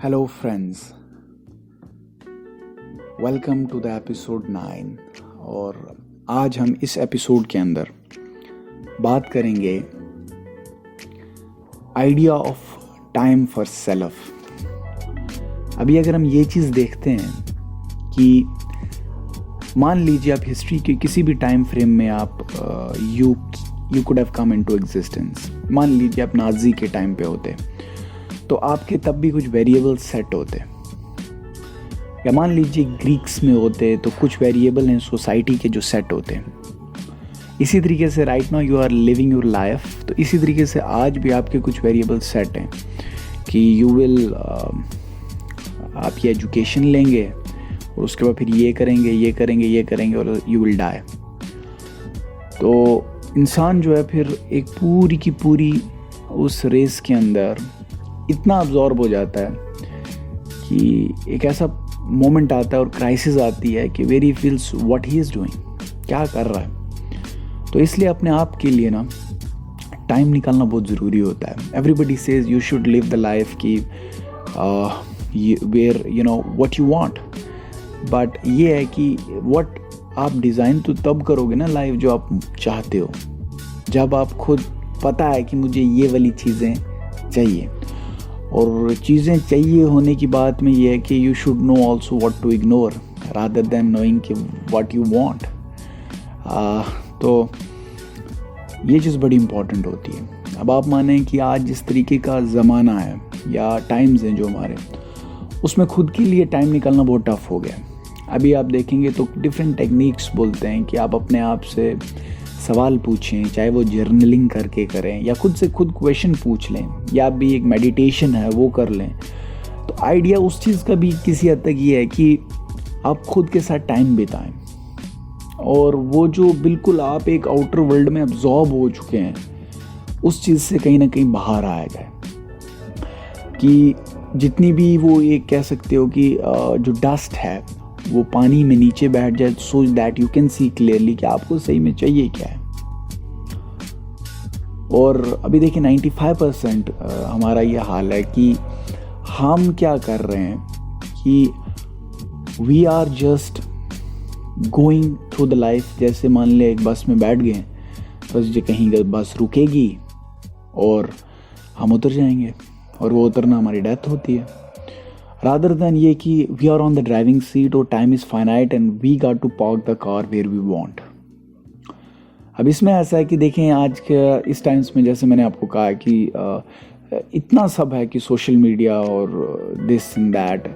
Hello friends, welcome to the episode 9। और आज हम इस एपिसोड के अंदर बात करेंगे idea of time for self. अभी अगर हम ये चीज़ देखते हैं कि मान लीजिए आप हिस्ट्री के किसी भी टाइम फ्रेम में आप you could have come into existence. मान लीजिए आप नाजी के टाइम पे होते तो आपके तब भी कुछ वेरिएबल सेट होते, या मान लीजिए ग्रीक्स में होते तो कुछ वेरिएबल हैं सोसाइटी के जो सेट होते हैं। इसी तरीके से right now you are living your life, तो इसी तरीके से आज भी आपके कुछ वेरिएबल सेट हैं कि यू विल आप ये एजुकेशन लेंगे और उसके बाद फिर ये करेंगे और यू विल डाई। तो इंसान जो है फिर एक पूरी की पूरी उस रेस के अंदर इतना अब्जॉर्ब हो जाता है कि एक ऐसा मोमेंट आता है और क्राइसिस आती है कि very feels what he is doing, क्या कर रहा है। तो इसलिए अपने आप के लिए ना टाइम निकालना बहुत ज़रूरी होता है। Everybody says you should live the life की where you know what you want, but ये है कि व्हाट आप डिज़ाइन तो तब करोगे ना लाइफ जो आप चाहते हो, जब आप खुद पता है कि मुझे ये वाली चीज़ें चाहिए। और चीज़ें चाहिए होने की बात में ये है कि you should know also what to ignore rather than knowing कि व्हाट यू वांट। तो ये चीज़ बड़ी इम्पॉर्टेंट होती है। अब आप माने कि आज जिस तरीके का ज़माना है या टाइम्स हैं जो हमारे, उसमें खुद के लिए टाइम निकालना बहुत टफ हो गया है। अभी आप देखेंगे तो डिफरेंट टेक्निक्स बोलते हैं कि आप अपने आप से सवाल पूछें, चाहे वो जर्नलिंग करके करें या खुद से खुद क्वेश्चन पूछ लें, या भी एक मेडिटेशन है वो कर लें। तो आइडिया उस चीज़ का भी किसी हद तक ये है कि आप खुद के साथ टाइम बिताएं और वो जो बिल्कुल आप एक आउटर वर्ल्ड में अब्जॉर्ब हो चुके हैं उस चीज़ से कहीं ना कहीं बाहर आया जाए। कि जितनी भी वो एक कह सकते हो कि जो डस्ट है वो पानी में नीचे बैठ जाए, so that you can see clearly कि आपको सही में चाहिए क्या है। और अभी देखिए 95% हमारा ये हाल है कि हम क्या कर रहे हैं कि we are just going through the life. जैसे मान ले एक बस में बैठ गए, बस जो कहीं बस रुकेगी और हम उतर जाएंगे और वो उतरना हमारी डेथ होती है। rather than ये कि we are on the driving seat और time is finite and we got to park the car where we want। अब इसमें ऐसा है कि देखें आज के इस टाइम्स में, जैसे मैंने आपको कहा कि इतना सब है कि सोशल मीडिया और दिस एंड दैट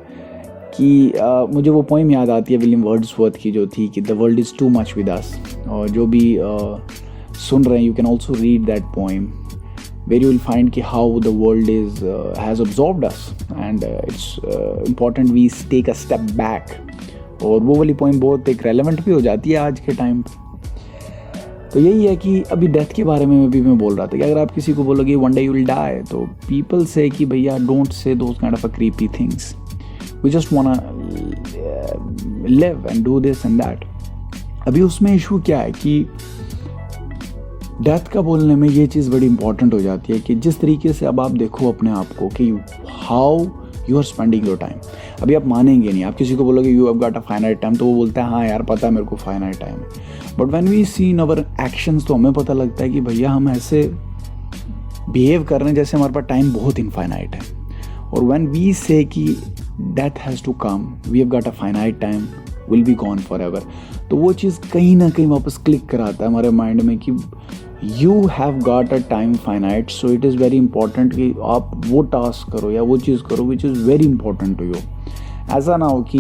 कि मुझे वो पोइम याद आती है विलियम वर्ड्सवर्थ की जो थी कि the world is too much with us. और जो भी सुन रहे हैं you can also read that poem where you will find कि how the world has absorbed us and it's important we take a step back। और वो वाली point बहुत एक रेलेवेंट भी हो जाती है आज के टाइम पे। तो यही है कि अभी डेथ के बारे में भी मैं बोल रहा था कि अगर आप किसी को बोलोगे one day you will die, तो पीपल से कि भैया don't say those kind of a creepy things, we just wanna live and do this and that. अभी उसमें इशू क्या है कि डेथ का बोलने में ये चीज़ बड़ी इंपॉर्टेंट हो जाती है कि जिस तरीके से अब आप देखो अपने आप को कि how you are spending your time. अभी आप मानेंगे नहीं, आप किसी को बोलोगे you have got a finite time, तो वो बोलता है हाँ यार पता है मेरे को फाइनाइट टाइम है। But when we see in our actions तो हमें पता लगता है कि भैया हम ऐसे बिहेव कर रहे हैं जैसे हमारे पास टाइम बहुत इनफाइनाइट है। और व्हेन वी से कि death has to come, we have got a finite time, will be gone forever, तो वो चीज़ कहीं ना कहीं वापस क्लिक कराता है हमारे माइंड में कि you have got a time finite, so it is very important कि आप वो टास्क करो या वो चीज़ करो which is very important to you. ऐसा ना हो कि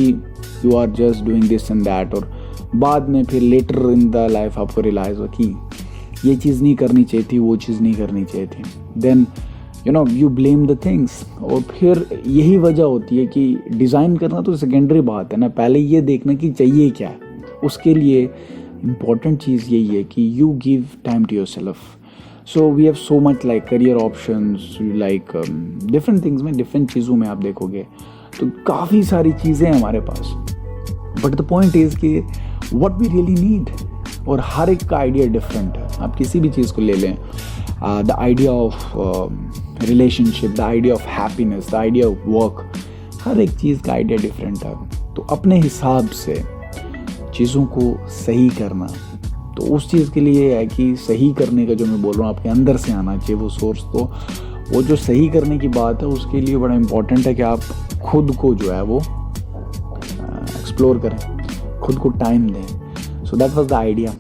you are just doing this and that और बाद में फिर लेटर इन द लाइफ आपको रियलाइज़ हो कि ये चीज़ नहीं करनी चाहिए थी, वो चीज़ नहीं करनी चाहिए थी। Then you know you blame the things. और फिर यही वजह होती है कि डिज़ाइन करना तो सेकेंडरी बात है ना, पहले ये देखना कि चाहिए क्या है। उसके लिए इम्पॉर्टेंट चीज़ यही है कि you give time to yourself. So we have so much like career options, like different things में, डिफरेंट चीज़ों में आप देखोगे तो काफ़ी सारी चीज़ें हैं हमारे पास। बट द पॉइंट इज़ कि व्हाट वी रियली नीड, और हर एक का आइडिया डिफरेंट है। आप किसी भी चीज़ को ले लें, the idea of relationship, the idea of happiness, the idea of work, हर एक चीज़ का आइडिया डिफरेंट है। तो अपने हिसाब से चीज़ों को सही करना, तो उस चीज़ के लिए है कि सही करने का जो मैं बोल रहा हूँ आपके अंदर से आना चाहिए वो सोर्स। तो वो जो सही करने की बात है उसके लिए बड़ा इम्पोर्टेंट है कि आप खुद को जो है वो एक्सप्लोर करें, खुद को टाइम दें। So that was the idea.